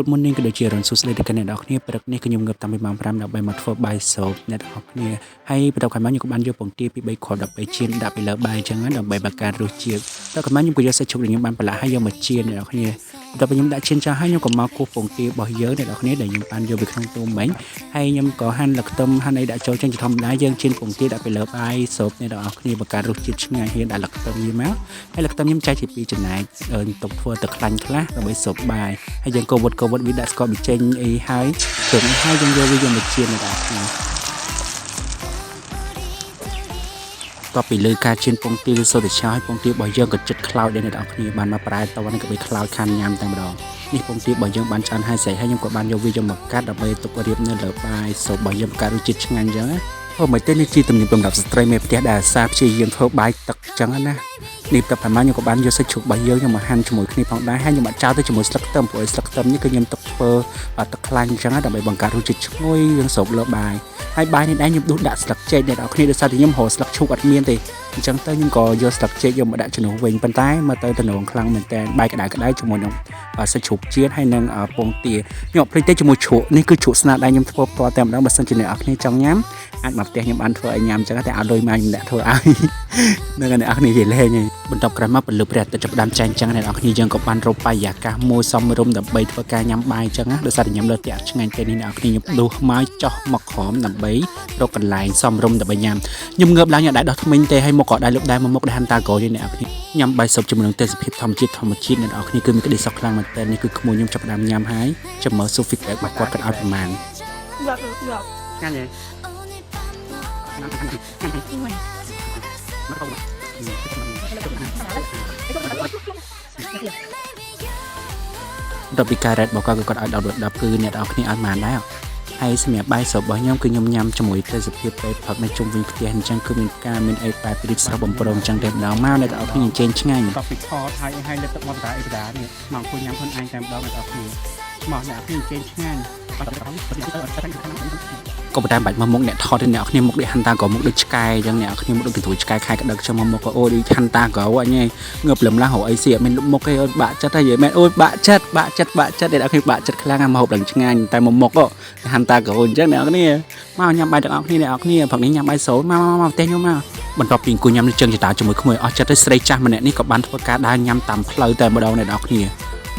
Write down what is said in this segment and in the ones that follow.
good morning ក៏ដូចជារនសួស្តីដល់អ្នកនរគ្នាព្រឹកនេះខ្ញុំងើបតាំងពីម៉ោង5ដើម្បីមកធ្វើបាយសោបអ្នកនរគ្នាហើយបន្ទាប់ក្រោយមកខ្ញុំក៏បានយកពងទាពី3គ្រាប់ដល់3ចៀនដាក់ពីលើបាយអញ្ចឹងដើម្បីបង្កើនរសជាតិដល់ក្រោយមកខ្ញុំក៏យកសាច់ជ្រូកដែលខ្ញុំបានប្រឡាក់ហើយយកមកចៀនអ្នកនរគ្នាបន្ទាប់ពីខ្ញុំដាក់ចៀនចាស់ហើយខ្ញុំក៏មកគោះពងទារបស់យើងអ្នកនរគ្នាដែលខ្ញុំបានយកពីក្នុងទូមិញហើយខ្ញុំក៏ហាន់លខ្ទឹមហាន់អីដាក់ចូលចឹងជាធម្មតាយើងចៀនពងទាដាក់ពីលើបាយសោបអ្នកនរគ្នាបង្កើនរសជាតិឆ្ងាញ់ហ៊ានដាក់លខ្ទឹមវាមកហើយលខ្ទឹមខ្ញុំចែកជាពីរចំណែកទុកធ្វើទឹកខ្លាញ់ខ្លះដើម្បីសោបបាយហើយយើងកូវត់វាដាក់ស្ករប៊ីចេងអីហើយព្រមហើយយើងយកវាយកមកចៀនអ្នកនរគ្នាតបពីលើការចៀនពងទាសូត្រឆាឲ្យពងទារបស់យើងក៏ចិត្តខ្លោចដែរអ្នកនរគ្នាបានមកប្រែតវ៉ាន់ក៏វាខ្លោចខានញ៉ាំតែម្ដងនេះពងទារបស់យើងបានឆ្អិនហើយស្អីហើយខ្ញុំក៏បានយកវាយកមកកាត់ដើម្បីទុករៀបនៅលើបាយសោបរបស់យើងបង្កើតរសជាតិឆ្ងាញ់អញ្ចឹងណាអូមិនទេនេះជាទំនៀមទម្លាប់ស្ត្រីមេផ្ទះដែលអាសាព្យាយាមធ្វើបាយទឹកអញ្ចឹងណានេះតែប្រហែលខ្ញុំក៏បានយកសាច់ជ្រូករបស់យើងយកមកហាន់ជាមួយគ្នាផងដែរហើយខ្ញុំអាចចោលទៅជាមួយស្លឹកខ្ទឹមព្រោះស្លឹកខ្ទឹមនេះគឺខ្ញុំទុកធ្វើទឹកខ្លាញ់អញ្ចឹងដើម្បីបង្កើតរសជាតិឈ្ងុយយើងសោបលើបាយហើយបាយនេះដែរខ្ញុំដួសដាក់ស្លឹកចេកអ្នកនរគ្នាដោយសារតែខ្ញុំរកស្លឹកឈូកអត់មានទេអញ្ចឹងទៅខ្ញុំក៏យកស្លឹកចេកយកមកដាក់ជំនួសវិញប៉ុន្តែមើលទៅទំនងខ្លាំងមែនតើបាយក្តៅជាមួយនឹងសាច់ជ្រូកជាតិហើយនឹងពងទាខ្ញុំភ្លេចទៅជាមួយជ្រក់នេះគឺជ្រក់ស្នាដៃខ្ញុំធ្វើផ្ទាល់តែម្ដងបើសិនជាអ្នកនរគ្នាចង់ញ៉ាំអាចមកផ្ទះខ្ញុំបានធ្វើឲ្យញ៉ាំអញ្ចឹងតែអត់លុយមកខ្ញុំដាក់ធ្វើឲ្យនឹងអ្នកនរគ្នានិយាយលេងហើយបន្ទាប់ក្រោយមកពលឺព្រះអាទិត្យចាប់ផ្ដើមចែងអញ្ចឹងអ្នកនរគ្នាយើងក៏បានរកបរិយាកាសមួយសមរម្យដើម្បីធ្វើការញ៉ាំបាយអញ្ចឹងណាដោយសារតែញ៉ាំលើផ្ទះឆ្ងាញ់ទេនេះអ្នកនរគ្នាខ្ញុំដួសខ្មៅចោះមកក្រោមដើម្បីរកកន្លែងសមរម្យដើម្បីញ៉ាំខ្ញុំងើបឡើងយ៉ាងដែរដោះធ្មេញទេហើយមកក៏ដែរលើកដែរមកដែរហាន់តាក្រូចនេះអ្នកនរគ្នាញ៉ាំបាយសុបជាមួយនឹងទេសភាពធម្មជាតិអ្នកនរគ្នាគឺមានក្តីសុខខ្លាំងមែនតើនេះគឺក្មួយខ្ញុំចាប់ផ្ដើមញ៉ាំហើយចាំមើល feedback របស់គាត់ឲ្យប្រមាណញ៉ាំទេដល់ពីការ៉េតរបស់គាត់ឲ្យ10គឺអ្នកនរគ្នាឲ្យបានដែរហើយសម្រាប់បាយសោបរបស់ខ្ញុំគឺខ្ញុំញ៉ាំជាមួយទេសភាពពេលផឹកនៅជុំវិញផ្ទះអញ្ចឹងគឺមានការមានអីបែបពីស្រស់បំប្រងអញ្ចឹងតែម្ដងមកអ្នកនរគ្នាចេញឆ្ងាញ់ដល់ពីខតហើយលើទឹកបនតាអីដានេះមកអង្គុយញ៉ាំខ្លួនឯងតែម្ដងអ្នកនរគ្នាមកអ្នកនរគ្នាចេញឆ្ងាញ់ក៏ប៉ុន្តែបាច់មកមុខអ្នកថតទេអ្នកគ្នាមុខដូចហាន់តាក៏មុខដូចឆ្កែអញ្ចឹងអ្នកគ្នាមុខដូចទៅឆ្កែខែក្តឹកចាំមកមុខក៏អូដូចហាន់តាក៏អញងើបលឹមឡាហៅអីសៀអត់មានមុខទេអូបាក់ចិត្តហើយមែនអូបាក់ចិត្តអ្នកគ្នាបាក់ចិត្តខ្លាំងណាស់មកហូបឡើងឆ្ងាញ់តែមកមុខហាន់តាក៏អញ្ចឹងអ្នកគ្នាមកញ៉ាំបាយទាំងអស់គ្នាអ្នកគ្នាព្រឹកនេះញ៉ាំបាយសូលមកផ្ទះខ្ញុំមកបន្ទាប់ពីអង្គុយញ៉ាំជើងចតាជាមួយក្មួយអស់ចិត្តទៅស្រីចាស់ម្នាក់នេះក៏បានធ្វើការដើរញ៉ាំតាមផ្លូវតែម្ដងអ្នកគ្នា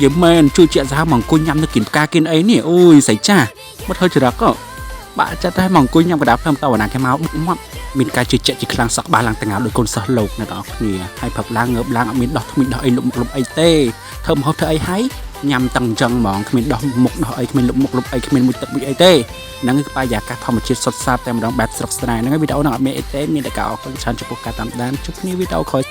យឺមែនជួយជាក់សាមកអង្គុយញ៉ាំនៅគិនផ្កាគិនអីនេះអូយស្រីចាស់មកធ្វើចរិតក៏បាក់ចិត្តតែមកអង្គុយញ៉ាំកដាផ្លឹមតវណ្ណាគេមកមកមានការជឿជាក់ជាខ្លាំងសក់បាឡើងទាំងងោដោយកូនសិស្សលោកអ្នកនរគ្នាហើយផឹកឡើងងើបឡើងអត់មានដោះថ្មីដោះអីលុបអីទេធ្វើម្ហូបធ្វើអីហើយញ៉ាំតឹងចឹងហ្មងគ្មានដោះមុខដោះអីគ្មានលុបមុខលុបអីគ្មានមួយទឹកមួយអីទេហ្នឹងគឺបរិយាកាសធម្មជាតិសុទ្ធសាធតែម្ដងបែបស្រុកស្រែហ្នឹងហើយវីដេអូហ្នឹងអត់មានអីទេមានតែការអរគុណច្រើនចំពោះការតាមដានជួបគ្នាវីដេអូក្រោយ